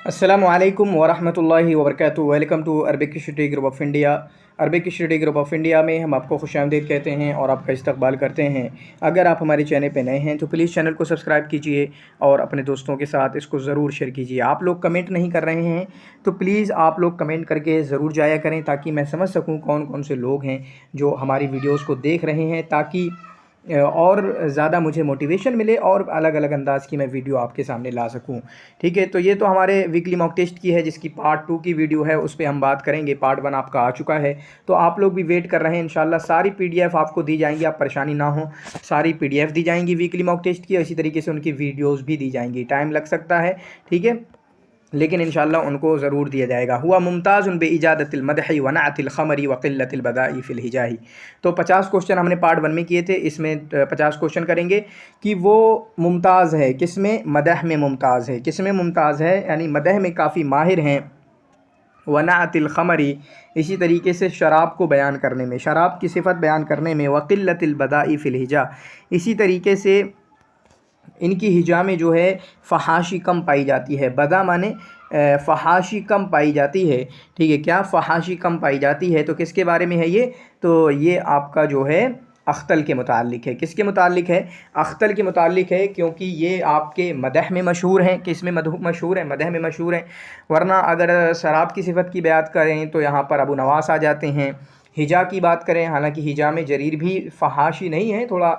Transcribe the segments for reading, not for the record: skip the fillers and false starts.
अस्सलामु अलैकुम वरहमतुल्लाहि वबरकातुहू। Welcome to Arabic study group of India. Arabic study group of India में हम आपको खुशामदीद कहते हैं और आपका इस्तकबाल करते हैं। अगर आप हमारे चैनल पे नए हैं तो प्लीज़ चैनल को सब्सक्राइब कीजिए और अपने दोस्तों के साथ इसको ज़रूर शेयर कीजिए। आप लोग कमेंट नहीं कर रहे हैं तो प्लीज़ आप लोग कमेंट करके ज़रूर जाया करें ताकि मैं समझ सकूँ कौन कौन से लोग हैं जो हमारी वीडियोज़ को देख रहे हैं, ताकि और ज़्यादा मुझे मोटिवेशन मिले और अलग अलग अंदाज़ की मैं वीडियो आपके सामने ला सकूं। ठीक है, तो ये तो हमारे वीकली मॉक टेस्ट की है जिसकी पार्ट 2 की वीडियो है, उस पर हम बात करेंगे। पार्ट 1 आपका आ चुका है, तो आप लोग भी वेट कर रहे हैं। इंशाल्लाह सारी PDF आपको दी जाएंगी, आप परेशानी ना हो। सारी PDF दी जाएंगी वीकली मॉक टेस्ट की, इसी तरीके से उनकी वीडियोज़ भी दी जाएंगी। टाइम लग सकता है, ठीक है, लेकिन इंशाल्लाह उनको ज़रूर दिया जाएगा। हुआ मुमताज़ुन बेइजादतिल मदही व नअतिल ख़मरी व क़िल्लतिल बदाई फ़िल हिजाही। तो 50 क्वेश्चन हमने पार्ट 1 में किए थे, इसमें 50 क्वेश्चन करेंगे कि वो मुमताज़ है किसमें, मदह में मुमताज़ है। किसमें मुमताज़ है यानी मदह में काफ़ी माहिर हैं। व नअतिल ख़मरी, इसी तरीके से शराब को बयान करने में, शराब की सिफ़त बयान करने में। व क़िल्लतिल बदाई फ़िल हिजा, इसी तरीके से इनकी हिजा में जो है फ़हाशी कम पाई जाती है। बदा माने फ़हाशी कम पाई जाती है। ठीक है, क्या फ़हाशी कम पाई जाती है, तो किसके बारे में है ये? तो ये आपका जो है अख्तल के मुतालिक है। किसके मुतालिक है? अख्तल के मुतालिक है, क्योंकि ये आपके मदह में मशहूर हैं। किस में मशहूर है? मदह में मशहूर हैं। वरना अगर शराब की सिफ़त की बात करें तो यहाँ पर अबू नवास आ जाते हैं। हिजा की बात करें, हालांकि हिजा में जरीर भी फ़हाशी नहीं है, थोड़ा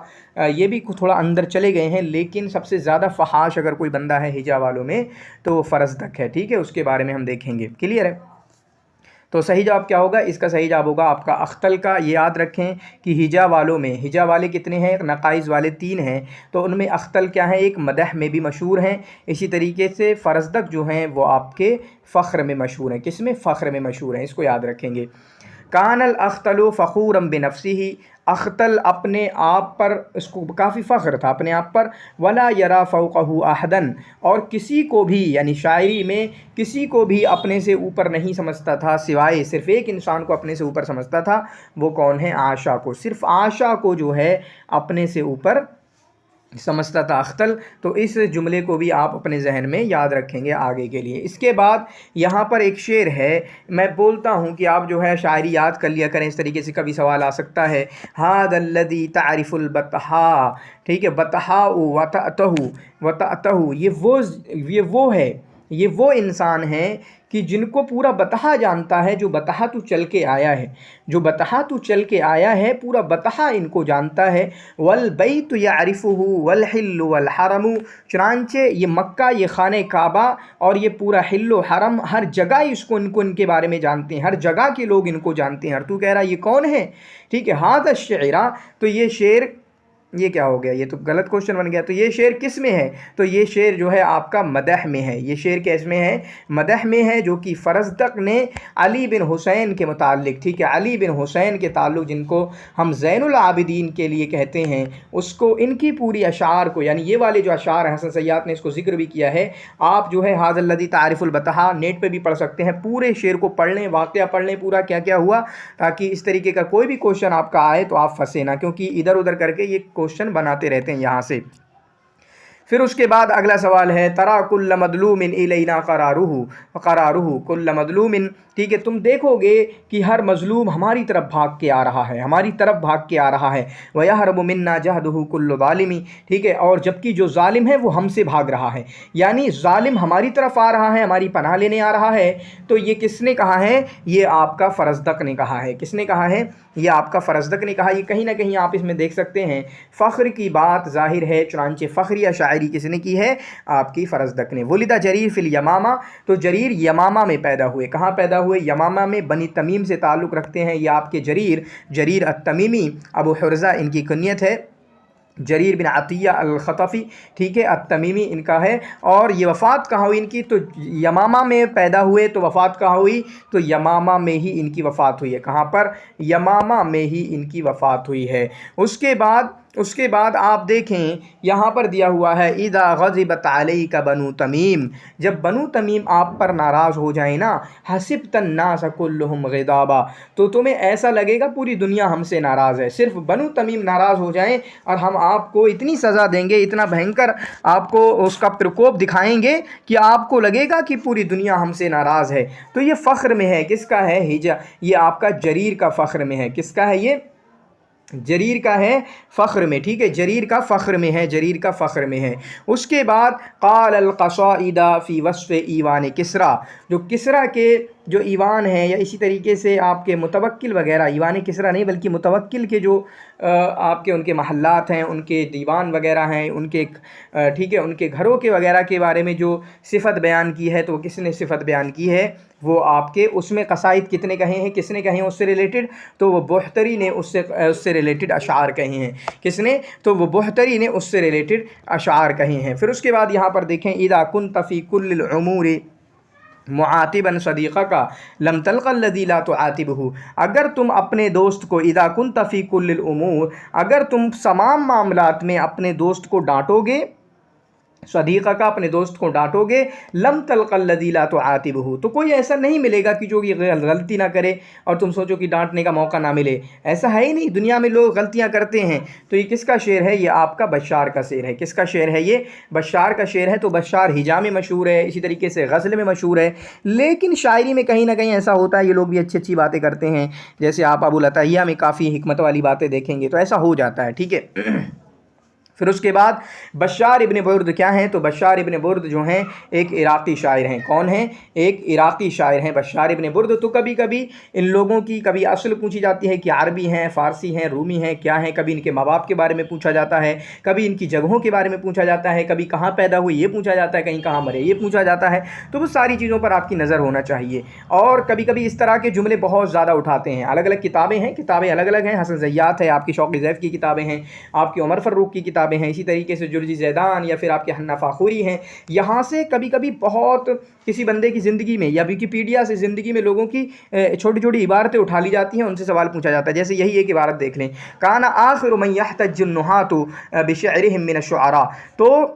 ये भी थोड़ा अंदर चले गए हैं, लेकिन सबसे ज़्यादा फ़हाश अगर कोई बंदा है हिजा वालों में तो वो फ़रज़दक है। ठीक है, उसके बारे में हम देखेंगे। क्लियर है? तो सही जवाब क्या होगा? इसका सही जवाब होगा आपका अख्तल का। ये याद रखें कि हिजा वालों में, हिजा वाले कितने हैं? नकाइज़ वाले 3 हैं, तो उनमें अख्तल क्या है? एक मदह में भी मशहूर हैं, इसी तरीके से फ़रज़दक जो हैं वो आपके फ़ख्र में मशहूर हैं। किस में? फ़ख्र में मशहूर हैं, इसको याद रखेंगे। कानल अख्तलु फ़खूरम बिनफ्सिही, अख्तल अपने आप पर, इसको काफ़ी फ़ख्र था अपने आप पर। वला यरा फ़ौक़हु अहदन, और किसी को भी, यानी शायरी में किसी को भी अपने से ऊपर नहीं समझता था, सिवाय सिर्फ़ एक इंसान को अपने से ऊपर समझता था। वो कौन है? आशा को। सिर्फ़ आशा को जो है अपने से ऊपर समझता था अख्तल। तो इस जुमले को भी आप अपने जहन में याद रखेंगे आगे के लिए। इसके बाद यहाँ पर एक शेर है, मैं बोलता हूँ कि आप जो है शायरी याद कर लिया करें, इस तरीके से कभी सवाल आ सकता है। हादल्लज़ी तारिफुल बतहा, ठीक है, बतहा वतअतहु, वतअतहु, ये वो इंसान है कि जिनको पूरा बतहा जानता है, जो बतहा तू चल के आया है, जो बतहा तू चल के आया है, पूरा बतहा इनको जानता है। वल बैत यारिफुहु वल हिल्लु वल हरमु, चुनांचे ये मक्का, ये खाने काबा और ये पूरा हिल्लो हरम, हर जगह इसको इनके बारे में जानते हैं, हर जगह के लोग इनको जानते हैं। और तू कह रहा ये कौन है? ठीक है, हाज़ा शेरा, तो ये शेर, ये क्या हो गया? ये तो गलत क्वेश्चन बन गया। तो ये शेर किस में है? तो ये शेर जो है आपका मदह में है। ये शेर किस में है? मदह में है, जो कि फ़रज़दक ने अली बिन हुसैन के मुतालिक, ठीक है, अली बिन हुसैन के ताल्लुक़, जिनको हम ज़ैनुल आबिदीन के लिए कहते हैं, उसको, इनकी पूरी अशार को, यानी ये वाले जो अशार हसन सय्याद ने इसको ज़िक्र भी किया है। आप जो है हाज़ल्लज़ी तारिफुल बतहा नेट पर भी पढ़ सकते हैं, पूरे शेर को पढ़ लें, वाक़या पढ़ लें पूरा क्या क्या हुआ, ताकि इस तरीके का कोई भी क्वेश्चन आपका आए तो आप फंसे ना, क्योंकि इधर उधर करके ये क्वेश्चन बनाते रहते हैं यहाँ से। फिर उसके बाद अगला सवाल है, तरा कुल्ल मदलूमिन इलैना क़रारुहु क़रारुहु कुल्ल मदलूमिन, ठीक है, तुम देखोगे कि हर मज़लूम हमारी तरफ भाग के आ रहा है, हमारी तरफ भाग के आ रहा है। वयहरबु मिन्ना जहदुहु कुल्लु ज़ालिमी, ठीक है, और जबकि जो ज़ालिम है वो हमसे भाग रहा है, यानी ज़ालिम हमारी तरफ आ रहा है, हमारी पनाह लेने आ रहा है। तो ये किसने कहा है? ये आपका फ़रज़दक ने कहा है। किसने कहा है? ये आपका फ़रज़दक ने कहा। ये कहीं ना कहीं आप इसमें देख सकते हैं फ़ख्र की बात ज़ाहिर है, चुनांचे फ़ख्रिया शायरी किसने की है? आपकी फ़रज़दक ने। वलिदा जरीर फ़िल यमामा, तो जरीर यमामा में पैदा हुए। कहाँ पैदा हुए? यमामा में। बनी तमीम से ताल्लुक़ रखते हैं ये आपके जरीर अत-तमीमी, अबू हुर्ज़ा इनकी कुनियत है, जरीर बिन अतिया अल-ख़तफ़ी, ठीक है, अत-तमीमी इनका है। और ये वफ़ात कहाँ हुई इनकी? तो यमामा में पैदा हुए, तो वफ़ात कहाँ हुई? तो यमामा में ही इनकी वफ़ात हुई है। कहाँ पर? यमामा में ही इनकी वफ़ात हुई है। उसके बाद اس کے بعد آپ دیکھیں یہاں پر دیا ہوا ہے اذا غضبت علیک بنو تمیم، جب بنو تمیم آپ پر ناراض ہو جائیں نا، حسبت الناس کلہم غضابا، تو تمہیں ایسا لگے گا پوری دنیا ہم سے ناراض ہے، صرف بنو تمیم ناراض ہو جائیں اور ہم آپ کو اتنی سزا دیں گے، اتنا بھینکر آپ کو اس کا پرکوپ دکھائیں گے کہ آپ کو لگے گا کہ پوری دنیا ہم سے ناراض ہے۔ تو یہ فخر میں ہے، کس کا ہے؟ یہ آپ کا جریر کا فخر میں ہے۔ کس کا ہے؟ یہ جریر کا ہے فخر میں، ٹھیک ہے، جریر کا فخر میں ہے، جریر کا فخر میں ہے۔ اس کے بعد قال القصائد فی وصف ایوان کسریٰ، جو کسریٰ کے جو ایوان ہیں، یا اسی طریقے سے آپ کے متوکل وغیرہ، ایوان کسریٰ نہیں بلکہ متوکل کے جو آپ کے ان کے محلات ہیں، ان کے دیوان وغیرہ ہیں، ان کے ٹھیک ہے، ان کے گھروں کے وغیرہ کے بارے میں جو صفت بیان کی ہے، تو کس نے صفت بیان کی ہے؟ وہ آپ کے اس میں قصائد کتنے کہے ہیں؟ کس نے کہے ہیں اس سے ریلیٹڈ؟ تو وہ بحتری نے اس سے ریلیٹڈ اشعار کہے ہیں۔ کس نے؟ تو وہ بحتری نے اس سے ریلیٹڈ اشعار کہے ہیں۔ پھر اس کے بعد یہاں پر دیکھیں اذا كنت في كل الامور معاتبا صدیقہ کا لم تلق الذی لا تعاتبہ، اگر تم اپنے دوست کو اذا كنت في كل الامور، اگر تم تمام معاملات میں اپنے دوست کو ڈانٹو گے، صدیقہ کا اپنے دوست کو ڈانٹو گے، لم تلق الذی لا تعاتبہ، تو کوئی ایسا نہیں ملے گا کہ جو یہ غلطی نہ کرے اور تم سوچو کہ ڈانٹنے کا موقع نہ ملے، ایسا ہے ہی نہیں، دنیا میں لوگ غلطیاں کرتے ہیں۔ تو یہ کس کا شعر ہے؟ یہ آپ کا بشار کا شعر ہے۔ کس کا شعر ہے؟ یہ بشار کا شعر ہے۔ تو بشار ہجا میں مشہور ہے، اسی طریقے سے غزل میں مشہور ہے، لیکن شاعری میں کہیں نہ کہیں ایسا ہوتا ہے یہ لوگ بھی اچھی اچھی باتیں کرتے ہیں، جیسے آپ ابو العطیہ میں کافی حکمت والی باتیں دیکھیں گے، تو ایسا ہو جاتا ہے، ٹھیک ہے۔ پھر اس کے بعد بشار ابن برد کیا ہیں؟ تو بشار ابن برد جو ہیں ایک عراقی شاعر ہیں۔ کون ہیں؟ ایک عراقی شاعر ہیں بشار ابن برد۔ تو کبھی کبھی ان لوگوں کی کبھی اصل پوچھی جاتی ہے کہ عربی ہیں، فارسی ہیں، رومی ہیں، کیا ہیں، کبھی ان کے ماں باپ کے بارے میں پوچھا جاتا ہے، کبھی ان کی جگہوں کے بارے میں پوچھا جاتا ہے، کبھی کہاں پیدا ہوئے یہ پوچھا جاتا ہے، کہیں کہاں مرے یہ پوچھا جاتا ہے۔ تو وہ ساری چیزوں پر آپ کی نظر ہونا چاہیے۔ اور کبھی کبھی اس طرح کے جملے بہت زیادہ اٹھاتے ہیں۔ الگ الگ کتابیں ہیں، کتابیں الگ الگ ہیں، حسن زیات ہے، آپ کی شوقی زیف کی کتابیں ہیں، آپ کی عمر فروخ کی کتابیں ہیں، اسی طریقے سے جرجی زیدان یا پھر آپ کے حنا فاخوری ہیں۔ یہاں سے کبھی کبھی بہت کسی بندے کی زندگی میں یا ویکیپیڈیا سے زندگی میں لوگوں کی چھوٹی چھوٹی عبارتیں اٹھا لی جاتی ہیں، ان سے سوال پوچھا جاتا ہے۔ جیسے یہی ایک عبارت دیکھ لیں، کان آخر من یحتج النحاة بشعرهم من الشعراء، تو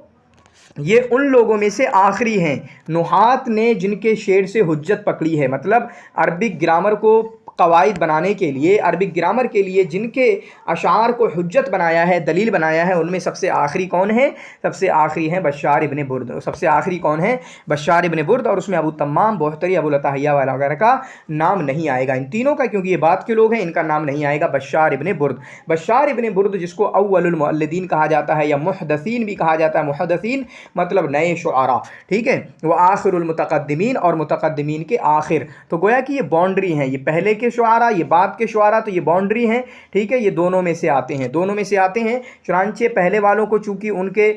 یہ ان لوگوں میں سے آخری ہیں نحات نے جن کے شعر سے حجت پکڑی ہے، مطلب عربک گرامر کو قواعد بنانے کے لیے، عربک گرامر کے لیے جن کے اشعار کو حجت بنایا ہے، دلیل بنایا ہے، ان میں سب سے آخری کون ہے؟ سب سے آخری ہیں بشار ابن برد۔ سب سے آخری کون ہے؟ بشار ابن برد، اور اس میں ابو تمام، بحتری، ابو العطیہ وغیرہ کا نام نہیں آئے گا، ان تینوں کا، کیونکہ یہ بعد کے لوگ ہیں، ان کا نام نہیں آئے گا، بشار ابن برد۔ بشار ابن برد جس کو اول المؤلدین کہا جاتا ہے یا محدثین بھی کہا جاتا ہے، محدثین مطلب نئے شعراء، ٹھیک ہے، وہ آخر المتقدمین اور متقدمین کے آخر۔ تو گویا کہ یہ باؤنڈری ہیں، یہ پہلے کے شعراء، یہ بعد کے شعراء، تو یہ باؤنڈری ہیں، ٹھیک ہے، یہ دونوں میں سے آتے ہیں، دونوں میں سے آتے ہیں۔ چنانچہ پہلے والوں کو چونکہ ان کے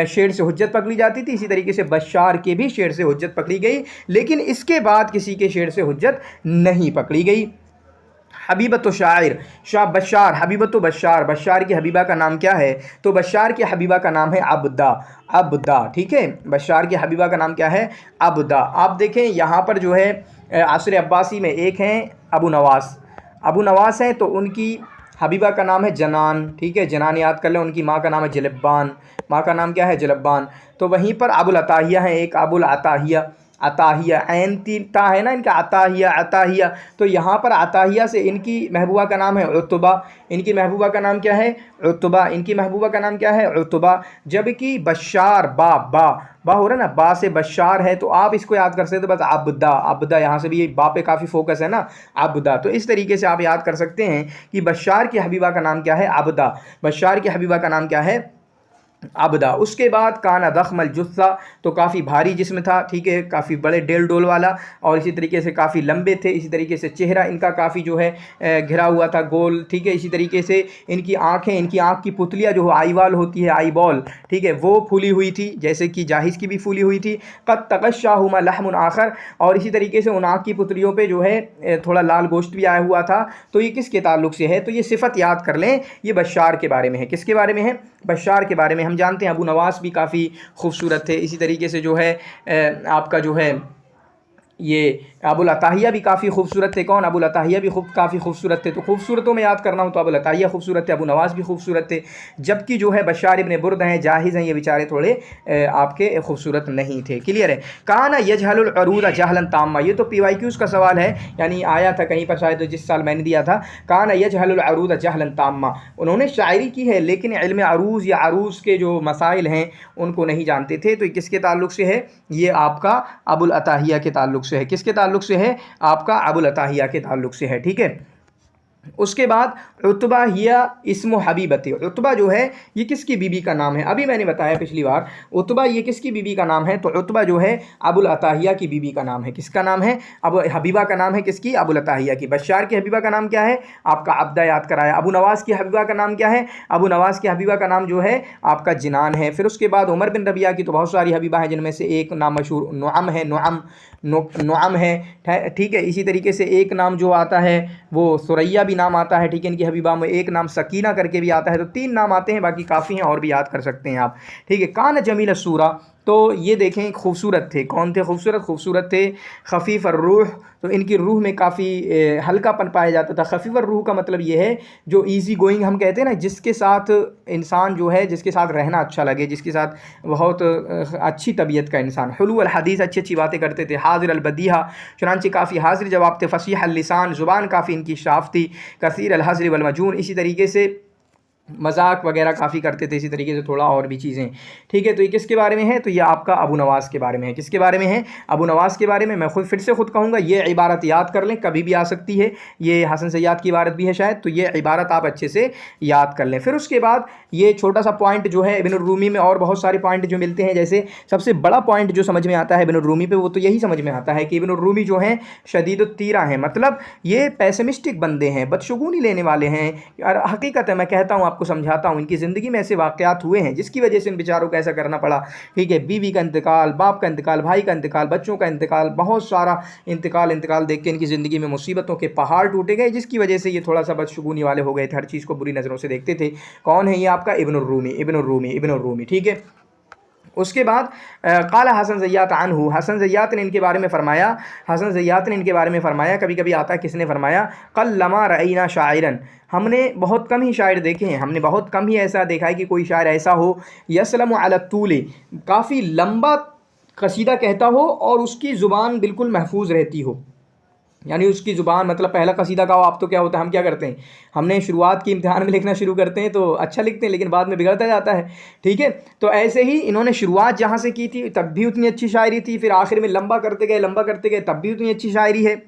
شعر سے حجت پکڑی جاتی تھی، اسی طریقے سے بشار کے بھی شعر سے حجت پکڑی گئی، لیکن اس کے بعد کسی کے شعر سے حجت نہیں پکڑی گئی۔ حبیبۃ شاعر شاہ بشار، حبیبۃ بشار، بشار کی حبیبہ کا نام کیا ہے؟ تو بشار کی حبیبہ کا نام ہے عبدہ، عبدہ، ٹھیک ہے، بشار کی حبیبہ کا نام کیا ہے؟ عبدہ۔ آپ دیکھیں یہاں پر جو ہے عصر عباسی میں ایک ہیں ابو نواس، ابو نواس ہیں، تو ان کی حبیبہ کا نام ہے جنان، ٹھیک ہے، جنان یاد کر لیں، ان کی ماں کا نام ہے جلبان، ماں کا نام کیا ہے؟ جلبان۔ تو وہیں پر ابو العطاہیہ ہیں ایک، ابو العطاہیہ، عطاہیہ، عین تین تا ہے نا ان کا، عطاہیہ، عطاہیہ، تو یہاں پر عطاہیہ سے ان کی محبوبہ کا نام ہے عتبہ، ان کی محبوبہ کا نام کیا ہے؟ عتبہ، ان کی محبوبہ کا نام کیا ہے؟ عتبہ۔ جبکہ بشار، با ہو رہا ہے نا، با سے بشار ہے، تو آپ اس کو یاد کر سکتے بس عبدہ، عبدہ، یہاں سے بھی با پہ کافی فوکس ہے نا، عبدہ، تو اس طریقے سے آپ یاد کر سکتے ہیں کہ بشار کی حبیبہ کا نام کیا ہے؟ عبدہ، بشار کی حبیبہ کا نام کیا ہے؟ عبدہ۔ اس کے بعد کانا ضخم الجثہ، تو کافی بھاری جسم تھا، ٹھیک ہے، کافی بڑے ڈیل ڈول والا، اور اسی طریقے سے کافی لمبے تھے، اسی طریقے سے چہرہ ان کا کافی جو ہے گھرا ہوا تھا، گول، ٹھیک ہے، اسی طریقے سے ان کی آنکھیں، ان کی آنکھ کی پتلیاں جو آئی وال ہوتی ہے، آئی بال، ٹھیک ہے، وہ پھولی ہوئی تھی، جیسے کہ جاہز کی بھی پھولی ہوئی تھی، قد تغشاہما لحم آخر، اور اسی طریقے سے ان آنکھ کی پتلیوں پہ جو ہے تھوڑا لال گوشت بھی آیا ہوا تھا۔ تو یہ کس کے تعلق سے ہے؟ تو یہ صفت یاد کر لیں، یہ بشار کے بارے میں ہے۔ کس کے بارے میں ہے؟ بشار کے بارے میں۔ ہم جانتے ہیں ابو نواس بھی کافی خوبصورت تھے، اسی طریقے سے جو ہے آپ کا جو ہے ये अबुल अताहिया भी काफ़ी खूबसूरत थे। कौन? अबुल अताहिया भी काफ़ी खूबसूरत थे। तो खूबसूरतों में याद करना हो तो अबुल अताहिया खूबसूरत थे, अबू नवास भी खूबसूरत थे। जबकि जो है बशार इब्न बुर्द हैं, जाहिज़ हैं, ये बेचारे थोड़े आपके खूबसूरत नहीं थे। क्लियर है? काना यजहलुल अरूद जहलन ताम्मा, ये तो PYQs का सवाल है, यानी आया था कहीं पर शायद जिस साल मैंने दिया था। काना यजहलुल अरूद जहलन ताम्मा, उन्होंने शायरी की है लेकिन इल्म अरूज़ या अरूज़ के जो मसाइल हैं उनको नहीं जानते थे। तो किसके ताल्लुक़ से है? ये आपका अबुल अताहिया के ताल्लुक़ से है। किसके ताल्लुक़ से है? आपका अबुल अताहिया के ताल्लुक़ से है। ठीक है। उसके बाद उतबा हिया इस्मु हबीबती, उतबा जो है ये किसकी बीबी का नाम है? अभी मैंने बताया पिछली बार, उतबा ये किसकी बीबी का नाम है? तो उतबा जो है अबुल अताहिया की बीबी का नाम है। किसका नाम है? अब हबीबा का नाम है किसकी? अबुल अताहिया की। बशार की हबीबा का नाम क्या है? आपका अब्दा याद कराया। अबू नवास की हबीबा का नाम क्या है? अबू नवास की हबीबा का नाम जो है आपका जिनान है। फिर उसके बाद उमर बिन रबिया की तो बहुत सारी हबीबा हैं, जिनमें से एक नाम मशहूर नुअम है, नुअम है। ठीक है। इसी तरीके से एक नाम जो आता है वो सुरैया भी नाम आता है। ठीक है। इनकी हबीबा में एक नाम सकीना करके भी आता है। तो 3 नाम आते हैं, बाकी काफ़ी हैं और भी याद कर सकते हैं आप। ठीक है। कान जमील सूरा, तो ये देखें खूबसूरत थे। कौन थे खूबसूरत? खूबसूरत थे खफ़ीफ़ रूह, तो इनकी रूह में काफ़ी हल्कापन पाया जाता था। खफ़ीफ़ रूह का मतलब ये है जो ईज़ी गोइंग हम कहते हैं ना, जिसके साथ इंसान जो है, जिसके साथ रहना अच्छा लगे, जिसके साथ बहुत अच्छी तबीयत का इंसान। हुलू अल हदीस, अच्छी अच्छी बातें करते थे। हाजिर अल बदीहा, चुनांचे काफ़ी हाजिर जवाब थे। फसीह अल लिसान, ज़ुबान काफ़ी इनकी साफ़ थी। कसीर अल हज़्र वल मजून, इसी तरीके से मजाक वगैरह काफ़ी करते थे। इसी तरीके से थोड़ा और भी चीज़ें। ठीक है। तो ये किसके बारे में है? तो ये आपका अबू नवास के बारे में है। किसके बारे में है? अबू नवास के बारे में। मैं फिर से कहूँगा, ये इबारत याद कर लें, कभी भी आ सकती है। ये हसन सय्याद की इबारत भी है शायद, तो ये इबारत आप अच्छे से याद कर लें। फिर उसके बाद ये छोटा सा पॉइंट जो है इब्न रूमी में, और बहुत सारे पॉइंट जो मिलते हैं, जैसे सबसे बड़ा पॉइंट जो समझ में आता है इब्न रूमी पे, वो तो यही समझ में आता है कि इब्न रूमी जो हैं शदीदुत तीरा हैं, मतलब ये पेसिमिस्टिक बंदे हैं, बदशगुनी लेने वाले हैं। और हकीकत है, मैं कहता हूँ, आपको समझाता हूँ, इनकी ज़िंदगी में ऐसे वाक़यात हुए हैं जिसकी वजह से इन बेचारों को ऐसा करना पड़ा। ठीक है। बीवी का इंतकाल, बाप का इंतकाल, भाई का इंतकाल, बच्चों का इंतकाल, बहुत सारा इंतकाल देख के इनकी ज़िंदगी में मुसीबतों के पहाड़ टूटे गए, जिसकी वजह से ये थोड़ा सा बदशगुनी वाले हो गए थे, हर चीज़ को बुरी नज़रों से देखते थे। कौन है ये? आपका इब्न रूमी। ठीक है। उसके बाद क़ाला हसन ज़य्यात अन्हु, हसन ज़य्यात ने इनके बारे में फ़रमाया, कभी कभी आता है किसने फ़रमाया, क़ल्लमा रअयना शाइरन, हमने बहुत कम ही शायर देखे हैं, हमने बहुत कम ही ऐसा देखा है कि कोई शायर ऐसा हो, यसलमु अला तूल, काफ़ी लंबा कसीदा कहता हो और उसकी ज़ुबान बिल्कुल महफूज रहती हो। यानी उसकी ज़ुबान, मतलब पहला कसीदा का आप तो क्या होता है, हम क्या करते हैं, हमने शुरुआत की इम्तिहान में लिखना शुरू करते हैं तो अच्छा लिखते हैं, लेकिन बाद में बिगड़ता जाता है। ठीक है। तो ऐसे ही इन्होंने शुरुआत जहाँ से की थी तब भी उतनी अच्छी शायरी थी, फिर आखिर में लंबा करते गए तब भी उतनी अच्छी शायरी है।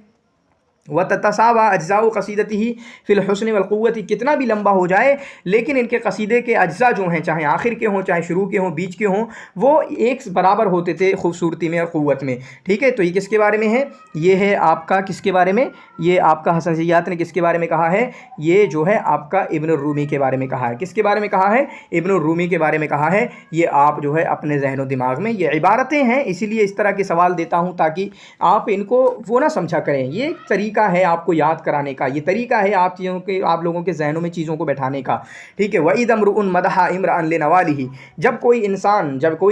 व ततसावा अज्ज़ाउ क़सीदती ही फ़िल हुस्न वल क़ुव्वति, कितना भी लंबा हो जाए लेकिन इनके कसीदे के अज्ज़ा जो हैं, चाहे आखिर के हों, चाहे शुरू के हों, बीच के हों, वो एक बराबर होते थे खूबसूरती में और क़ुव्वत में। ठीक है। तो ये किसके बारे में है? ये है आपका किसके बारे में? ये आपका हसन ज़य्यात ने किसके बारे में कहा है? ये जो है आपका इब्न रूमी के बारे में कहा है। किसके बारे में कहा है? इब्न रूमी के बारे में कहा है। ये आप जो है अपने ज़हन दिमाग में, ये इबारतें हैं, इसीलिए इस तरह के सवाल देता हूँ ताकि आप इनको वो ना समझा करें। ये तरीका है आपको याद कराने का, ये तरीका है आप लोगों के जहनों में चीज़ों को बैठाने का। ठीक है। वईद अमरुन मदहा इमरान लेनवालिही, जब कोई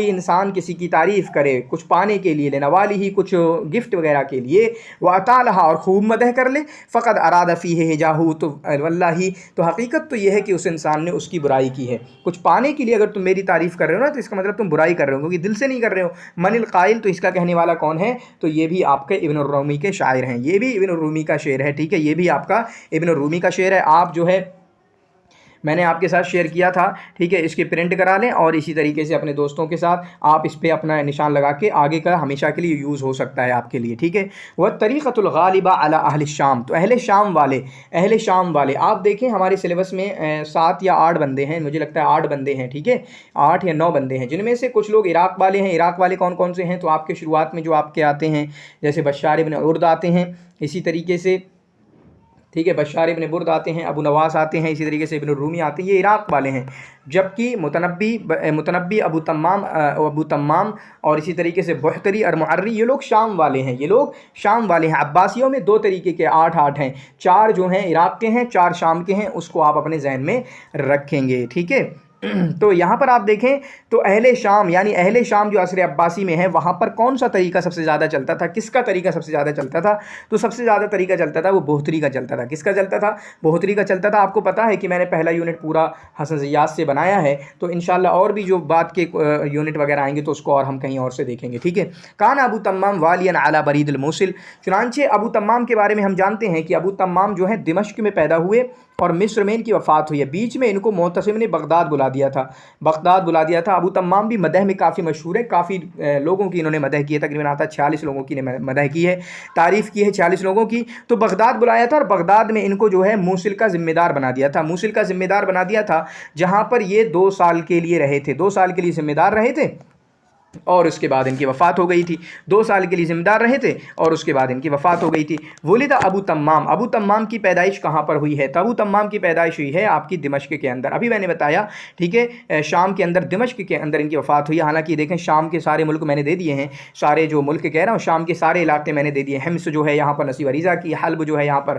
इंसान किसी की तारीफ़ करे कुछ पाने के लिए, लेनवालिही कुछ गिफ्ट वगैरह के लिए, व अतालहा और खूब मदह कर ले, फ़क़द अरादा फ़ीहि हिजाहु, तो वल्लाही, तो हकीकत तो ये है कि उस इंसान ने उसकी बुराई की है। कुछ पाने के लिए अगर तुम मेरी तारीफ़ कर रहे हो ना, तो इसका मतलब तुम बुराई कर रहे हो, क्योंकि दिल से नहीं कर रहे हो। मनिल क़ाइल, तो इसका कहने वाला कौन है? तो ये भी आपके इब्न रूमी के शायर हैं, ये भी इब्न रूमी का शेर है। ठीक है। ये भी आपका इब्न रूमी का शेर है। आप जो है मैंने आपके साथ शेयर किया था। ठीक है। इसकी प्रिंट करा लें और इसी तरीके से अपने दोस्तों के साथ आप इस पर अपना निशान लगा के आगे का हमेशा के लिए यूज़ हो सकता है आपके लिए। ठीक है। वह तरीक़तुल गालिबा अला अहल शाम, तो अहले शाम वाले आप देखें हमारे सिलेबस में 7 या 8 बंदे हैं, मुझे लगता है 8 बंदे हैं। ठीक है। 8 या 9 बंदे हैं, जिनमें से कुछ लोग इराक़ वाले हैं। इराक़ वाले कौन कौन से हैं? तो आपके शुरुआत में जो आपके आते हैं, जैसे बशार इब्न उर्द आते हैं, इसी तरीके से, ठीक है, बशार इब्न बुर्द आते हैं, अबू नवास आते हैं, इसी तरीके से इब्न रूमी आते हैं, ये इराक़ वाले हैं। जबकि मुतनब्बी अबू तम्माम और इसी तरीके से बुहतरी और मुअर्री, ये लोग शाम वाले हैं। अब्बासियों में 2 तरीके के 8 हैं, 4 जो हैं इराक़ के हैं, 4 शाम के हैं, उसको आप अपने जहन में रखेंगे। ठीक है। تو یہاں پر آپ دیکھیں تو اہل شام یعنی اہل شام جو عصر عباسی میں ہے وہاں پر کون سا طریقہ سب سے زیادہ چلتا تھا، کس کا طریقہ سب سے زیادہ چلتا تھا؟ تو سب سے زیادہ طریقہ چلتا تھا وہ بہتری کا چلتا تھا۔ کس کا چلتا تھا؟ بہتری کا چلتا تھا۔ آپ کو پتہ ہے کہ میں نے پہلا یونٹ پورا حسن زیاد سے بنایا ہے، تو انشاءاللہ اور بھی جو بات کے یونٹ وغیرہ آئیں گے تو اس کو اور ہم کہیں اور سے دیکھیں گے، ٹھیک ہے۔ کان ابو تمام والیا علی برید الموصل، چنانچہ ابو تمام کے بارے میں ہم جانتے ہیں کہ ابو تمام جو ہیں دمشق میں پیدا ہوئے اور مصر میں ان کی وفات ہوئی ہے۔ بیچ میں ان کو معتصم نے بغداد بلا دیا تھا، بغداد بلا دیا تھا۔ ابو تمام بھی مدح میں کافی مشہور ہے، کافی لوگوں کی انہوں نے مدح کی ہے، تقریباً آتا 46 لوگوں کی نے مدح کی ہے، تعریف کی ہے 46 لوگوں کی۔ تو بغداد بلایا تھا اور بغداد میں ان کو جو ہے موصل کا ذمہ دار بنا دیا تھا، موصل کا ذمہ دار بنا دیا تھا، جہاں پر یہ 2 سال کے لیے رہے تھے، 2 سال کے لیے ذمہ دار رہے تھے اور اس کے بعد ان کی وفات ہو گئی تھی۔ 2 سال کے لیے ذمہ دار رہے تھے اور اس کے بعد ان کی وفات ہو گئی تھی۔ ولد ابو تمام، ابو تمام کی پیدائش کہاں پر ہوئی ہے؟ تو ابو تمام کی پیدائش ہوئی ہے آپ کی دمشق کے اندر، ابھی میں نے بتایا، ٹھیک ہے، شام کے اندر، دمشق کے اندر ان کی وفات ہوئی ہے۔ حالانکہ دیکھیں شام کے سارے ملک میں نے دے دیے ہیں، سارے جو ملک کہہ رہا ہوں شام کے سارے علاقے میں نے دے دیے۔ حمص جو ہے یہاں پر نصیب عریضہ کی، حلب جو ہے یہاں پر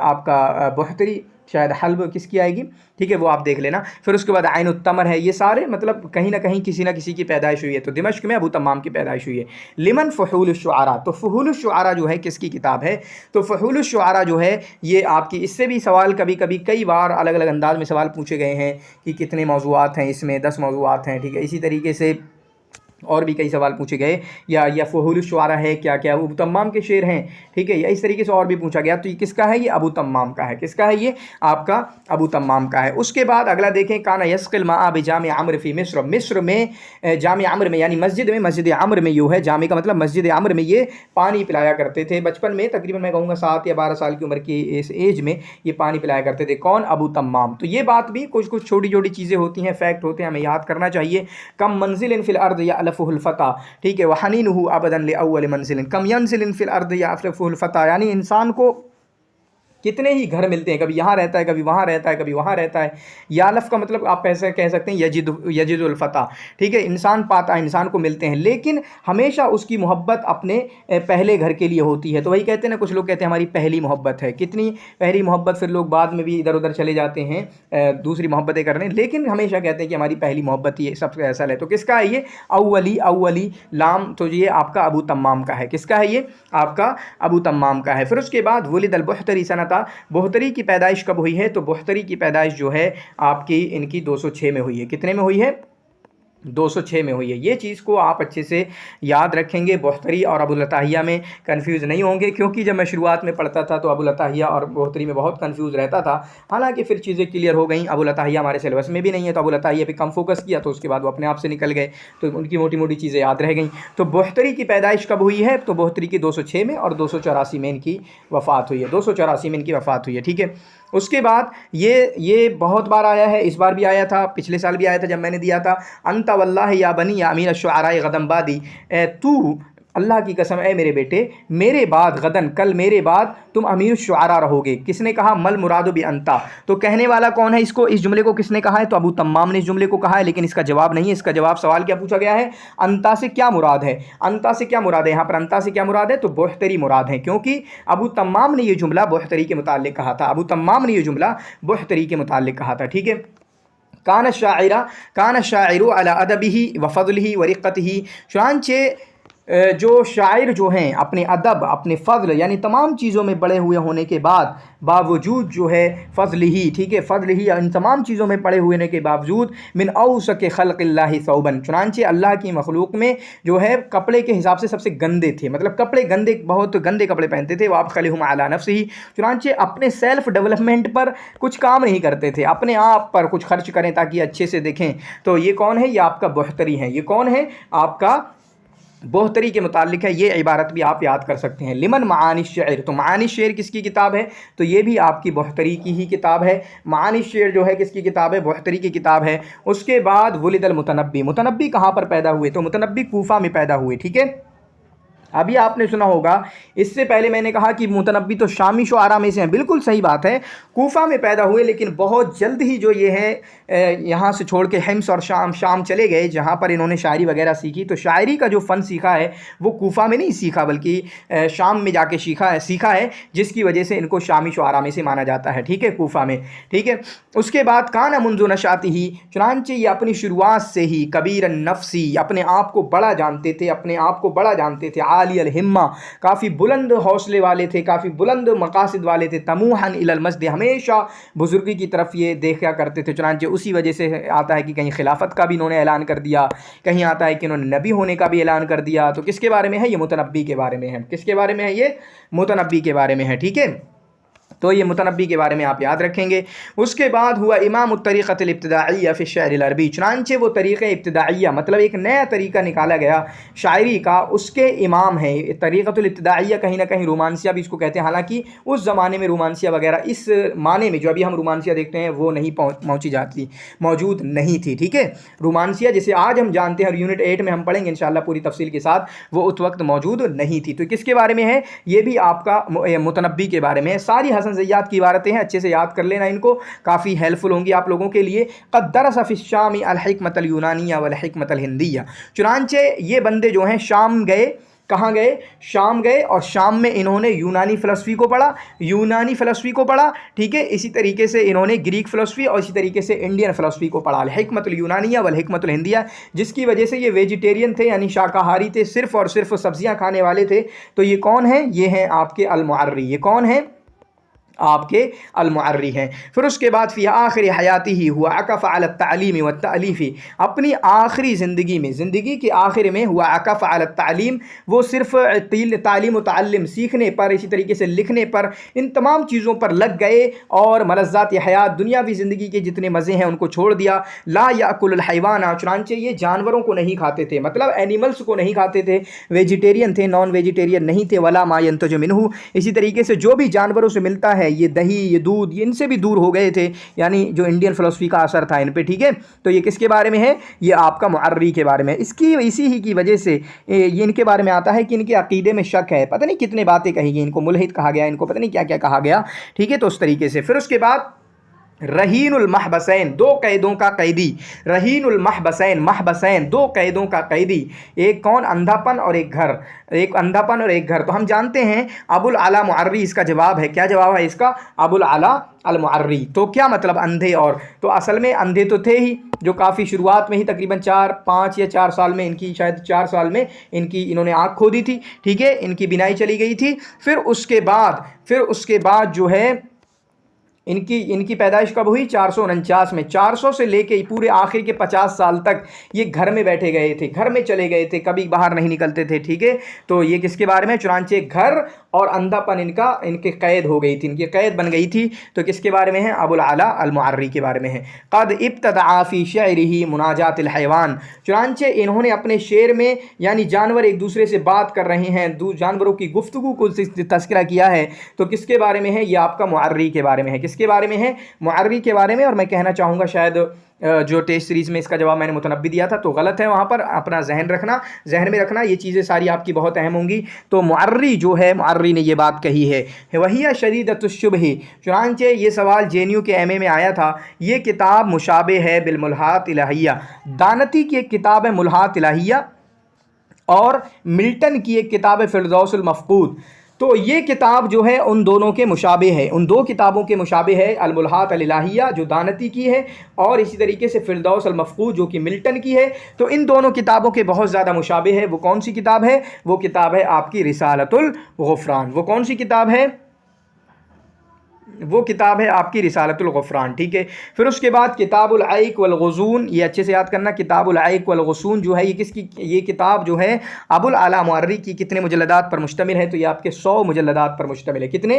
آپ کا بحتری، شاید حلب کس کی آئے گی، ٹھیک ہے، وہ آپ دیکھ لینا۔ پھر اس کے بعد عین التمر ہے، یہ سارے مطلب کہیں نہ کہیں کسی نہ کسی کی پیدائش ہوئی ہے۔ تو دمشق میں ابو تمام کی پیدائش ہوئی ہے۔ لمن فحول الشعراء، تو فحول الشعراء جو ہے کس کی کتاب ہے؟ تو فحول الشعراء جو ہے یہ آپ کی، اس سے بھی سوال کبھی کبھی کئی بار الگ الگ انداز میں سوال پوچھے گئے ہیں کہ کتنے موضوعات ہیں اس میں، 10 موضوعات ہیں، ٹھیک ہے۔ اسی طریقے سے اور بھی کئی سوال پوچھے گئے، یا فحول الشعراء ہے کیا کیا ابو تمام کے شعر ہیں، ٹھیک ہے، یا اس طریقے سے اور بھی پوچھا گیا۔ تو یہ کس کا ہے؟ یہ ابو تمام کا ہے۔ کس کا ہے؟ یہ آپ کا ابو تمام کا ہے۔ اس کے بعد اگلا دیکھیں، کانا یسقی الماء بجامع عمرو فی مصر، مصر میں جامع عمرو میں یعنی مسجد میں، مسجد عمرو میں یہ ہے، جامع کا مطلب مسجد عمرو میں یہ پانی پلایا کرتے تھے بچپن میں، تقریباً میں کہوں گا 7 یا 12 سال کی عمر کی اس ایج میں یہ پانی پلایا کرتے تھے۔ کون؟ ابو تمام۔ تو یہ بات بھی کچھ چھوٹی چھوٹی چیزیں ہوتی ہیں، فیکٹ ہوتے ہیں، ہمیں یاد کرنا چاہیے۔ کم منزل فی الارض یألفہ الفتى، ٹھیک ہے، وحنینہ ابدا لاول منزل کم ینزل فی الارض یألفہ الفتى، یعنی انسان کو کتنے ہی گھر ملتے ہیں، کبھی یہاں رہتا ہے، کبھی وہاں رہتا ہے، کبھی وہاں رہتا ہے۔ یالف کا مطلب آپ ایسے کہہ سکتے ہیں یجد الفتح، ٹھیک ہے، انسان پاتا ہے، انسان کو ملتے ہیں، لیکن ہمیشہ اس کی محبت اپنے پہلے گھر کے لیے ہوتی ہے۔ تو وہی کہتے ہیں نا، کچھ لوگ کہتے ہیں ہماری پہلی محبت ہے، کتنی پہلی محبت، پھر لوگ بعد میں بھی ادھر ادھر چلے جاتے ہیں دوسری محبتیں کرنے، لیکن ہمیشہ کہتے ہیں کہ ہماری پہلی محبت یہ سب سے اصل ہے۔ تو کس کا ہے یہ؟ اولی لام، تو یہ آپ کا ابو تمام کا ہے۔ کس کا ہے؟ یہ آپ کا ابو تمام کا ہے۔ پھر اس کے بعد ولد البحتری سنۃ، بحتری کی پیدائش کب ہوئی ہے؟ تو بحتری کی پیدائش جو ہے آپ کی ان کی 206 میں ہوئی ہے۔ کتنے میں ہوئی ہے؟ 206 میں ہوئی ہے۔ یہ چیز کو آپ اچھے سے یاد رکھیں گے، بحتری اور ابو العتاہیہ میں کنفیوز نہیں ہوں گے، کیونکہ جب میں شروعات میں پڑھتا تھا تو ابو العتاہیہ اور بحتری میں بہت کنفیوز رہتا تھا، حالانکہ پھر چیزیں کلیئر ہو گئیں۔ ابو العتاہیہ ہمارے سلیبس میں بھی نہیں ہے، تو ابو العتاہیہ پہ کم فوکس کیا تو اس کے بعد وہ اپنے آپ سے نکل گئے، تو ان کی موٹی موٹی چیزیں یاد رہ گئیں۔ تو بحتری کی پیدائش کب ہوئی ہے؟ تو بحتری کی 206 میں اور 284 میں ان کی وفات ہوئی ہے، 284 میں ان کی وفات ہوئی ہے، ٹھیک ہے۔ اس کے بعد یہ بہت بار آیا ہے، اس بار بھی آیا تھا، پچھلے سال بھی آیا تھا جب میں نے دیا تھا، انت واللہ یا بنی یا امیر الشعراء غدم بادی، تو اللہ کی قسم اے میرے بیٹے، میرے بعد غدن، کل میرے بعد تم امیر الشعراء رہو گے۔ کس نے کہا؟ مل مراد بانتا، تو کہنے والا کون ہے؟ اس جملے کو کس نے کہا ہے؟ تو ابو تمام نے اس جملے کو کہا ہے، لیکن اس کا جواب نہیں ہے۔ اس کا جواب، سوال کیا پوچھا گیا ہے؟ انتا سے کیا مراد ہے؟ انتا سے کیا مراد ہے؟ یہاں پر انتا سے کیا مراد ہے؟ تو بحتری مراد ہے، کیونکہ ابو تمام نے یہ جملہ بحتری کے متعلق کہا تھا، ابو تمام نے یہ جملہ بحتری کے متعلق کہا تھا، ٹھیک ہے۔ کان الشاعر علی ادبہ وفضلہ ورقتہ، چنانچہ جو شاعر جو ہیں اپنے ادب، اپنے فضل یعنی تمام چیزوں میں بڑے ہوئے ہونے کے بعد، باوجود جو ہے فضل ہی، ٹھیک ہے، فضل ہی، ان تمام چیزوں میں بڑے ہونے کے باوجود، من اوسق خلق اللہ ثوبا، چنانچہ اللہ کی مخلوق میں جو ہے کپڑے کے حساب سے سب سے گندے تھے، مطلب کپڑے گندے، بہت گندے کپڑے پہنتے تھے۔ وابخلہم علی نفسہ، چنانچہ اپنے سیلف ڈیولپمنٹ پر کچھ کام نہیں کرتے تھے، اپنے آپ پر کچھ خرچ کریں تاکہ اچھے سے دیکھیں۔ تو یہ کون ہے؟ یہ آپ کا بحتری ہے۔ یہ کون ہے؟ آپ کا بحتری کے متعلق ہے۔ یہ عبارت بھی آپ یاد کر سکتے ہیں۔ لمن معانی الشعر، تو معانی الشعر کس کی کتاب ہے؟ تو یہ بھی آپ کی بحتری کی ہی کتاب ہے۔ معانی الشعر جو ہے کس کی کتاب ہے؟ بحتری کی کتاب ہے۔ اس کے بعد ولد المتنبی، متنبی کہاں پر پیدا ہوئے؟ تو متنبی کوفہ میں پیدا ہوئے، ٹھیک ہے۔ अभी आपने सुना होगा, इससे पहले मैंने कहा कि मुतनब्बी तो शामी शुआरा में से हैं, बिल्कुल सही बात है, कूफा में पैदा हुए, लेकिन बहुत जल्द ही जो ये है यहाँ से छोड़ के हिम्स और शाम चले गए, जहाँ पर इन्होंने शायरी वगैरह सीखी। तो शायरी का जो फ़न सीखा है वो कूफा में नहीं सीखा, बल्कि शाम में जाके सीखा है, जिसकी वजह से इनको शामी शुआरा में से माना जाता है, ठीक है, कूफा में, ठीक है। उसके बाद काना मुंज़ु नशाती ही, चुनांचे ये अपनी शुरुआत से ही कबीरन नफसी, अपने आप को बड़ा जानते थे, अपने आप को बड़ा जानते थे, आली अल हिम्मा, काफ़ी बुलंद हौसले वाले थे, काफ़ी बुलंद मकासद वाले थे, तमूहन इलल मस्द, हमेशा बुजुर्गी की तरफ ये देखा करते थे। चुनांचे उसी वजह से आता है कि कहीं खिलाफत का भी इन्होंने ऐलान कर दिया, कहीं आता है कि इन्होंने नबी होने का भी ऐलान कर दिया। तो किसके बारे में है ये? मुतनब्बी के बारे में है। किसके बारे में है ये? मुतनब्बी के बारे में है, ठीक है। तो ये मुतनब्बी के बारे में आप याद रखेंगे। उसके बाद हुआ इमाम तरीक़तुल इब्तिदाइया फ़ी शे'रिल अरबी, चुनांचे वो तरीक़े इब्तिदाइया, मतलब एक नया तरीका निकाला गया शायरी का, उसके इमाम हैं। तरीक़तुल इब्तिदाइया कहीं ना कहीं रोमांसिया भी इसको कहते हैं, हालांकि उस ज़माने में रोमांसिया वगैरह इस माने में जो अभी हम रोमांसिया देखते हैं वो नहीं मौजूद नहीं थी, ठीक है। रोमांसिया जिसे आज हम जानते हैं और यूनिट 8 में हम पढ़ेंगे इंशाअल्लाह पूरी तफसील के साथ, वो उस वक्त मौजूद नहीं थी। तो किसके बारे में है? ये भी आपका मुतनब्बी के बारे में है। सारी हसन ज़ैयात की इबारतें हैं, अच्छे से याद कर लेना, इनको काफ़ी हेल्पफुल होंगी आप लोगों के लिए। क़द दरस फ़ी शाम अल हिकमत अल यूनानिया वल हिकमत अल हिंदिया, चुनांचे ये बंदे जो हैं शाम गए, कहाँ गए? शाम गए, और शाम में इन्होंने यूनानी फ़िलसफ़ी को पढ़ा, ठीक है। इसी तरीके से इन्होंने ग्रीक फ़िलसफ़ी और इसी तरीके से इंडियन फ़िलसफ़ी को पढ़ा, हिकमतुल यूनानिया वल हिकमतुल हिंदिया, जिसकी वजह से ये वेजिटेरियन थे, यानी शाकाहारी थे, सिर्फ़ और सिर्फ सब्ज़ियाँ खाने वाले थे। तो ये कौन है? ये हैं आपके अल मुअर्री। ये कौन है? आपके अल मुअर्री हैं। फिर उसके बाद फ़ी आखिरी हयाती ही हुआ अकफ़ अला तालीम व तालीफ़ी, अपनी आखिरी ज़िंदगी में, ज़िंदगी के आखिर में हुआ अकफ़ अला तालीम, वो सिर्फ़ तालीम व ताल्लुम, सीखने पर, इसी तरीके से लिखने पर, इन तमाम चीज़ों पर लग गए और मलज़्ज़ात हयात, दुनियावी ज़िंदगी के जितने मज़े हैं उनको छोड़ दिया। ला याकुलुल हैवाना, चुनांचे ये जानवरों को नहीं खाते थे, मतलब एनिमल्स को नहीं खाते थे, वेजिटेरियन थे, नॉन वेजिटेरियन नहीं थे। वला मा यंतजु मिन्हु, इसी तरीके से जो भी जानवरों से मिलता है, ये दही, ये दूध, ये इनसे भी दूर हो गए थे, यानी जो इंडियन फ़िलॉसफी का असर था इन पे, ठीक है। तो ये किसके बारे में है? ये आपका मुअर्री के बारे में। इसी ही की वजह से ये इनके बारे में आता है कि इनके अकीदे में शक है, पता नहीं कितने बातें कही गई, इनको मुल्हिद कहा गया, इनको पता नहीं क्या क्या कहा गया, ठीक है। तो उस तरीके से फिर उसके बाद रहीनुल महबसैन, दो कैदों का कैदी, रहीनुल महबसैन, महबसैन दो कैदों का कैदी, एक कौन? अंधापन और एक घर, एक अंधापन और एक घर। तो हम जानते हैं अबुल आला मुअर्री इसका जवाब है, क्या जवाब है इसका? अबुल आला अल मुअर्री। तो क्या मतलब अंधे? और तो असल में अंधे तो थे ही, जो काफ़ी शुरुआत में ही तकरीबन 5 या 4 साल में, इनकी शायद 4 साल में इन्होंने आँख खो दी थी, ठीक है, इनकी बिनाई चली गई थी। फिर उसके बाद जो है इनकी पैदाइश कब हुई? 449 में। 400 से लेके पूरे आखिर के 50 साल तक ये घर में बैठे गए थे, घर में चले गए थे, कभी बाहर नहीं निकलते थे, ठीक है। तो ये किसके बारे में? चुनांचे घर और अंधापन इनके कैद हो गई थी, इनकी कैद बन गई थी। तो किसके बारे में है? अबुल आला अल मुअर्री के बारे में है। क़द इब्तदअ फ़ी शअरिही मुनाजातिल हैवान, चुनांचे इन्होंने अपने शेर में, यानी जानवर एक दूसरे से बात कर रहे हैं, जानवरों की गुफ्तगू को तज़किरा किया है। तो किसके बारे में है? ये आपका मुअर्री के बारे में है। किसके बारे में है? मुअर्री के बारे में। और मैं कहना चाहूँगा शायद जो टेस्ट सीरीज़ में इसका जवाब मैंने मुतनब्बी दिया था तो गलत है, वहाँ पर अपना जहन में रखना, ये चीज़ें सारी आपकी बहुत अहम होंगी। तो मुअर्री जो है, मुअर्री ने ये बात कही है, वहिया शदीदतुश्शुबहि, चुनांचे ये सवाल JNU के MA में आया था। ये किताब मुशाबे है बिलमुल्हात इलाहिया, दानती की एक किताब है मुल्हात इलाहिया, और मिल्टन की एक किताब है फिरदौसुल मफ़क़ूद। तो ये किताब जो है उन दोनों के मुशाबे है, उन दो किताबों के मुशाबे है, अल मुल्हात अल इलाहिया जो दानती की है, और इसी तरीके से फिरदौस अल मफ़क़ूद जो कि मिल्टन की है। तो इन दोनों किताबों के बहुत ज़्यादा मुशाबे है। वो कौन सी किताब है? वो किताब है आपकी रिसालतुल गुफ़रान। वो कौन सी किताब है? वो किताब है आपकी रिसालतुल गुफ़रान, ठीक है। फिर उसके बाद किताबुल आइक वल गुज़ून, ये अच्छे से याद करना, किताबुल आइक वल गुज़ून जो है ये किताब जो है अबुल आला मुअर्री की कितने मुजल्लदात पर मुश्तमिल है? तो ये आपके 100 मुजल्लदात पर मुश्तमिल है। कितने?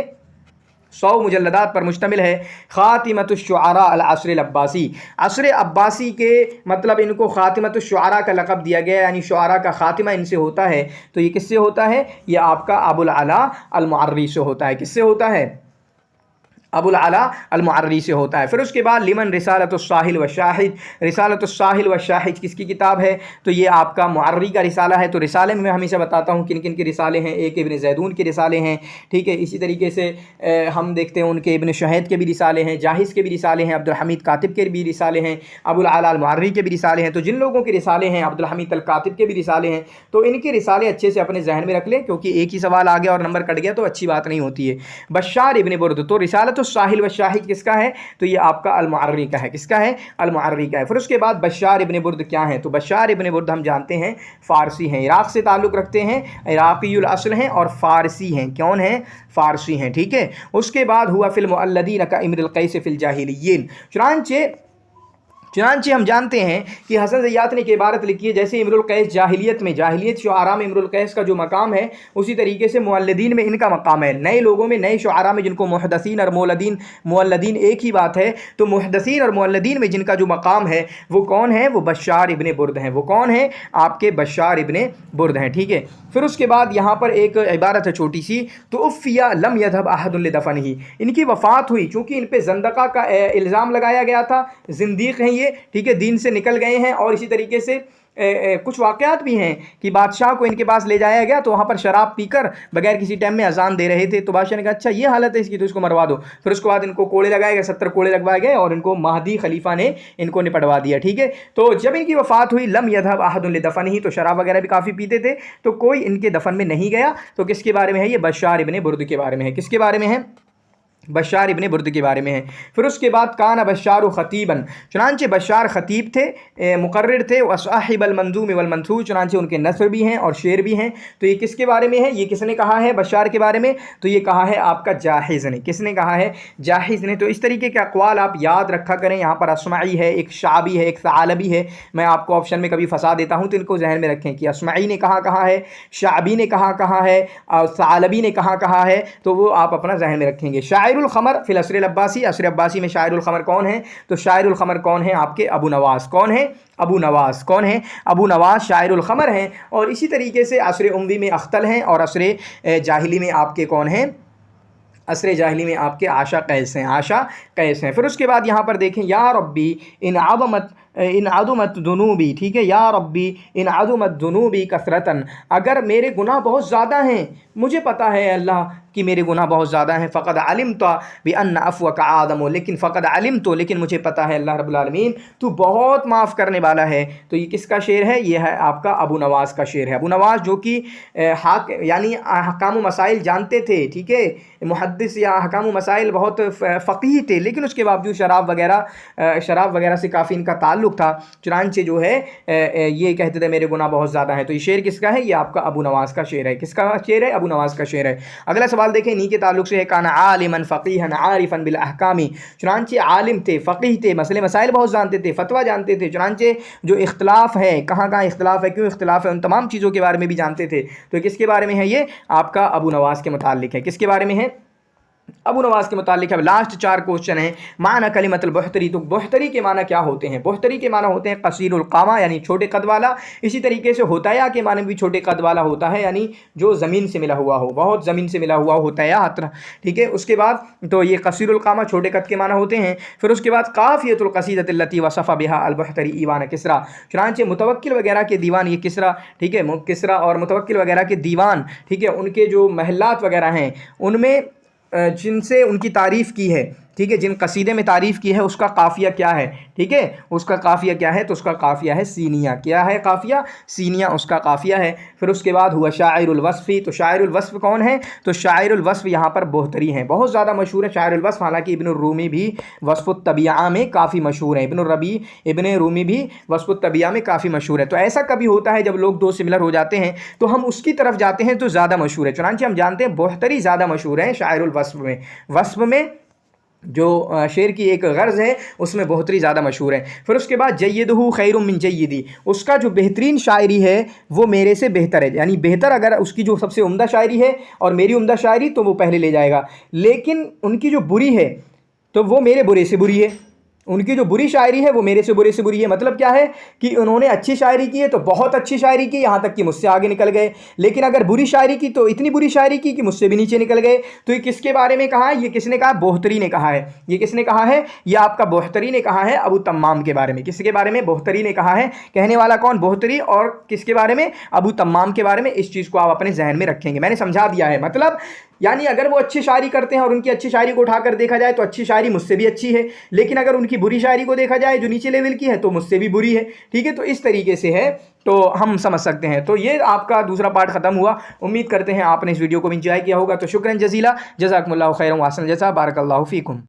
100 मुजल्लदात पर मुश्तमिल है। ख़ातिमतुश्शुआरा अल अस्र अब्बासी, अस्र अब्बासी के मतलब इनको ख़ातिमतुश्शुआरा का लक़ब दिया गया, यानी शुआरा का ख़ातिमा इनसे होता है। तो ये किससे होता है? ये आपका अबुल आला अल मुअर्री से होता है। किससे होता है? अबुल आला अल-मुअर्री से होता है। फिर उसके बाद लिमन रिसालतुस्साहिल व शाहिद, रिसालतुस्साहिल व शाहिद किसकी किताब है? तो ये आपका मुअर्री का रिसाला है। तो रिसाले में मैं हमेशा बताता हूँ किन किन के रिसाले हैं। एक इब्न ज़ैदून के रिसाले हैं, ठीक है। इसी तरीके से हम देखते हैं उनके इब्न शहीद के भी रिसाले हैं, जाहिज़ के भी रिसाले हैं, अब्दुल हमीद कातिब के भी रिसाले हैं, अबुल आला अल-मुअर्री के भी रिसाले हैं। तो जिन लोगों के रिसाले हैं, अब्दुल हमीद अल कातिब के भी रिसाले हैं, तो इनके रिसाले अच्छे से अपने जहन में रख लें, क्योंकि एक ही सवाल आ गया और नंबर कट गया तो अच्छी बात नहीं होती है। बशार इब्न बुर्द, तो रिसालतुस्साहिल व शाहिद किसका है? तो ये आपका अल-मुअर्री का है। किसका है? अल-मुअर्री का है। फिर उसके बाद बशार इब्न बुर्द क्या है? तो बशार इब्न बुर्द हम जानते हैं फ़ारसी हैं, इराक़ से ताल्लुक़ रखते हैं, इराक़ीयुल अस्ल हैं और फ़ारसी हैं। कौन हैं? फ़ारसी हैं, ठीक है। उसके बाद हुआ फ़िल मुअल्लदीन का इम्रुल क़ैस फ़िल जाहिलिय्यीन। चुनांचे हम जानते हैं कि हसन ज़य्यात ने एक इबारत लिखी है, जैसे इम्रुल क़ैस जाहिलियत में, जाहिलियत शुआरा में इम्रुल क़ैस का जो मकाम है, उसी तरीके से मुअल्लिदीन में इनका मकाम है। नए लोगों में, नए शुआरा में, जिनको मुहद्दिसीन और मुअल्लिदीन एक ही बात है, तो मुहद्दिसीन और मुअल्लिदीन में जिनका जो मकाम है वो कौन है? वो बशार इब्न बुर्द हैं। वो कौन है? आपके बशार इब्न बुर्द हैं, ठीक है। फिर उसके बाद यहाँ पर एक इबारत है छोटी सी, तो उफ़िया लम यज़हब अहदुन लिदफ़निही, इनकी वफ़ात हुई चूँकि इन पर ज़ंदक़ा का इल्ज़ाम लगाया गया था, ज़िंदीक़ हैं ये, ठीक है, दीन से निकल गए हैं। और इसी तरीके से कुछ वाक़यात भी हैं कि बादशाह को इनके पास ले जाया गया, तो वहाँ पर शराब पीकर बगैर किसी टाइम में अजान दे रहे थे, तो बादशाह ने कहा अच्छा ये हालत है इसकी, तो इसको मरवा दो। फिर उसके बाद इनको कोड़े लगाए गए, 70 कोड़े लगवाए गए और इनको महदी खलीफा ने इनको निपटवा दिया, ठीक है। तो जब इनकी वफ़ात हुई, लम यज़हब अहदुन लिदफ़निही, तो शराब वगैरह भी काफ़ी पीते थे, तो कोई इनके दफन में नहीं गया। तो किसके बारे में है? ये बशार इब्न बुर्द के बारे में है। किसके बारे में है? बशार इब्न बुर्द के बारे में है। फिर उसके बाद कान बशार ख़तीबन, चुनांचे बशार ख़तीब थे, मुक़र्रिर थे, व साहिबल मंज़ूम वल मंसूर, चुनांचे उनके नस्र भी हैं और शेर भी हैं। तो ये किसके बारे में है? ये किसने कहा है बशार के बारे में? तो ये कहा है आपका जाहिज़ ने। किसने कहा है? जाहिज़ ने। तो इस तरीके के अक़वाल आप याद रखा करें। यहाँ पर अस्माई है, एक शाबी है, एक सालबी है। मैं आपको ऑप्शन में कभी फंसा देता हूँ, तो इनको जहन में रखें कि अस्माई ने कहा है, शाबी ने कहा है और सालबी ने कहा है, तो वो आप अपना जहन में रखेंगे। शायर ख़मर फिल असर अब्बासी, असर अब्बासी में शायरुल ख़मर कौन है? तो शायरुल ख़मर कौन है? आपके अबू नवास। कौन है? अबू नवास। कौन है? अबू नवास शायरुल ख़मर हैं। और इसी तरीके से असर उम्वी में अख्तल हैं और असर जाहिली में आपके कौन हैं? असर जाहिली में आपके आशा कैस हैं। आशा कैस हैं। फिर उसके बाद यहाँ पर देखें, या रब्बी इन आदुमत दुनूबी, ठीक है, या रब्बी इन आदुमत दुनूबी कसरतन, अगर मेरे गुनाह बहुत ज़्यादा हैं, मुझे पता है अल्लाह कि मेरे गुनाह बहुत ज़्यादा हैं, फ़क़द अलिम तो बि अन्ना अफ़्व का आदम, लेकिन फ़क़द अलिम तो, लेकिन मुझे पता है अल्लाह रब्बुल आलमीन तू बहुत माफ़ करने वाला है। तो ये किसका शेर है? ये है आपका अबू नवास का शेर है। अबू नवास जो कि यानी अहकाम मसाइल जानते थे, ठीक है, मुहद्दिस या अहकाम मसाइल बहुत फ़क़ीह थे, लेकिन उसके बावजूद शराब वगैरह से काफ़ी इनका ताल्लुक़ था। चुनांचे जो है ये कहते थे मेरे गुनाह बहुत ज़्यादा हैं। तो ये शेर किसका है? ये आपका अबू नवास का शेर है। किसका शेर है? अबू नवास का शेर है। अगला सवाल देखें, इन्हीं के ताल्लुक़ से है, काना आलिमन फ़क़ीहन आरिफन बिल अहकामी, चुनांचे आलिम थे, फ़क़ीह थे, मसले मसाइल बहुत जानते थे, फ़तवा जानते थे। चुनांचे जो इख्तलाफ है, कहाँ इख्तलाफ है, क्यों इख्तलाफ है, उन तमाम चीज़ों के बारे में भी जानते थे। तो किसके बारे में है? ये आपका अबू नवास के मुताल्लिक़ है। किसके बारे में है? अबू नवास के मुतालिक। अब लास्ट 4 क्वेश्चन हैं। माना कलिमतुल बहतरी, तो बहतरी के माना क्या होते हैं? बहतरी के माना होते हैं कसीरुल क़ामा, यानी छोटे कद वाला। इसी तरीके से होताया के माने भी छोटे कद वाला होता है, यानी जो ज़मीन से मिला हुआ हो, बहुत ज़मीन से मिला हुआ होताया, ठीक है। उसके बाद तो ये कसीरुल क़ामा छोटे कद के माना होते हैं। फिर उसके बाद काफ़ियतुल क़सीदतिल लती वसफ़ा बिहा अल बहतरी ईवान किसरा, चुनांचे मुतवक्किल वगैरह के दीवान, ये किसरा, ठीक है, किसरा और मुतवक्किल वगैरह के दीवान, ठीक है, उनके जो महलात वगैरह हैं उनमें जिनसे उनकी तारीफ़ की है, ठीक है, जिन कसीदे में तारीफ़ की है उसका काफ़िया क्या है, ठीक है, उसका काफ़िया क्या है? तो उसका काफ़िया है सीनिया। क्या है काफ़िया? सीनिया उसका काफ़िया है। फिर उसके बाद हुआ शायरुल वस्फ़ी, तो शायरुल वस्फ़ कौन है? तो शायरुल वस्फ़ यहाँ पर बहतरी हैं, बहुत ज़्यादा मशहूर है शायरुल वस्फ़। हालांकि इब्न रूमी भी वस्फ़ुत तबिया में काफ़ी मशहूर है, इब्न रूमी भी वस्फ़ुत तबिया में काफ़ी मशहूर है। तो ऐसा कभी होता है जब लोग दो सिमिलर हो जाते हैं तो हम उसकी तरफ जाते हैं तो ज़्यादा मशहूर है। चुनांचे हम जानते हैं बहतरी ज़्यादा मशहूर है शायरुल वस्फ़ में। वस्फ़ में जो शेर की एक गर्ज़ है उसमें बहतरी ज़्यादा मशहूर है। फिर उसके बाद जय्यदहु खैरुम मिन जय्यदी, उसका जो बेहतरीन शायरी है वो मेरे से बेहतर है, यानी बेहतर अगर उसकी जो सबसे उम्दा शायरी है और मेरी उम्दा शायरी तो वो पहले ले जाएगा, लेकिन उनकी जो बुरी है तो वो मेरे बुरे से बुरी है। उनकी जो बुरी शायरी है वो मेरे से बुरी है। मतलब क्या है कि उन्होंने अच्छी शायरी की है तो बहुत अच्छी शायरी की, यहाँ तक कि मुझसे आगे निकल गए, लेकिन अगर बुरी शायरी की तो इतनी बुरी शायरी की कि मुझसे भी नीचे निकल गए। तो ये किसके बारे में कहा है? ये किसने कहा? बोहतरी ने कहा है। ये किसने कहा है? ये आपका बोहतरी ने कहा है अबू तम्माम के बारे में। किसके बारे में? बोहतरी ने कहा है। कहने वाला कौन? बोहतरी। और किसके बारे में? अबू तम्माम के बारे में। इस चीज़ को आप अपने जहन में रखेंगे, मैंने समझा दिया है। मतलब यानी अगर वो अच्छी शायरी करते हैं और उनकी अच्छी शायरी को उठाकर देखा जाए तो अच्छी शायरी मुझसे भी अच्छी है, लेकिन अगर उनकी बुरी शायरी को देखा जाए जो नीचे लेवल की है तो मुझसे भी बुरी है। ठीक है, तो इस तरीके से है, तो हम समझ सकते हैं। तो ये आपका दूसरा पार्ट ख़त्म हुआ। उम्मीद करते हैं आपने इस वीडियो को भी एंजॉय किया होगा। तो शुक्रन जज़ीला, जज़ाकुमुल्लाहु खैरन व अहसन जज़ा, बारकल्लाहु फ़ीकुम।